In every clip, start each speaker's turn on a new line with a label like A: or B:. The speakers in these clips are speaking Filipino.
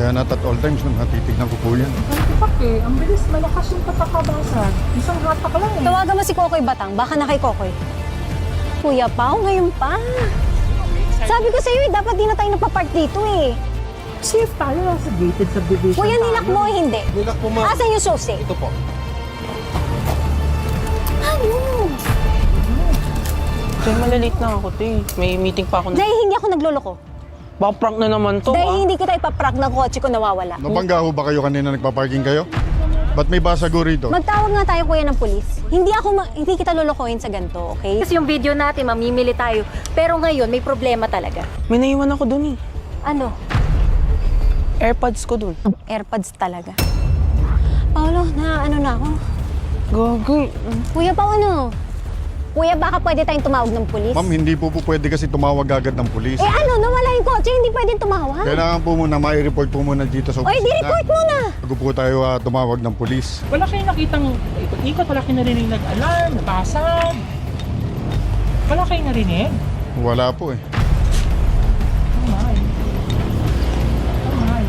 A: Kaya not at all times nung natitignan ko po yan.
B: Ang bilis, malakas yung patakabasag. Isang hatak lang eh.
C: Tawagan mo si Kokoy Batang, baka na kay Kokoy. Kuya Pao, ngayon pa. Sabi ko sa'yo dapat di na tayo napapark dito eh.
B: Safe tayo lang sa gated subdivision.
C: Kuya, nilak mo o hindi?
D: Nilak po, ma'am.
C: Asan yung susi?
D: Ito po.
C: Ano?
E: Tay, malilate na ako, Tay. May meeting pa ako na.
C: Dahil hindi ako nagloloko.
E: Baka prank na naman to,
C: Dahil hindi kita ipaprank ng kotse ko nawawala.
A: Nabangga ho ba kayo kanina nagpaparking kayo? Ba't may basago rito?
C: Magtawag nga tayo kuya ng pulis. Hindi kita lolokohin sa ganito, okay? Kasi yung video natin, mamimili tayo. Pero ngayon, may problema talaga.
E: May naiwan ako dun eh.
C: Ano?
E: AirPods ko dun.
C: AirPods talaga. Paolo, ano na ako?
E: Gagay.
C: Kuya, ano? Kuya, baka pwede tayong tumawag ng pulis?
A: Ma'am, hindi po pwede kasi tumawag agad ng pulis.
C: Eh ano, nawala yung kotse, hindi pwedeng tumawag.
A: Kailangan po muna mai-report po muna dito sa
C: Oy,
A: opisina.
C: di-report muna!
A: Bago po tayo tumawag ng pulis.
B: Wala kayong nakitang ikot-ikot, wala kayong narinig nag-alarm, nabasag. Wala kayong narinig?
A: Wala po eh.
B: Oh my. Oh my.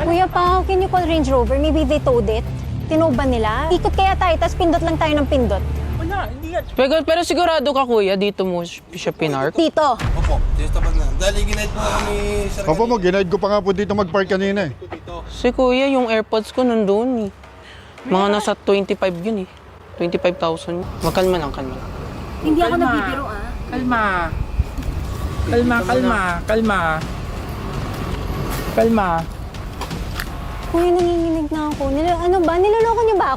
C: Kuya Pao, can you call Range Rover? Maybe they towed it. Tinoban nila. Ikot kaya tayo, tapos pindot lang tayo ng pindot.
B: Wala, hindi yan.
E: Pero sigurado ka, kuya, dito mo siya pinark?
C: Dito.
D: Opo, dito tapat na. Dali, ginaid po kami, sir.
A: Opo mo, ginaid ko pa nga po dito mag-park kanina eh.
E: Si kuya, yung AirPods ko nandun eh. Mga nasa 25 yun eh. 25,000. Magkalma lang, kalma lang.
C: Hindi ako
B: Kalma.
C: nabibiro ah.
B: Kalma. Kalma.
C: Kuya, nanginginig na ako. Niloloko niyo ba ako?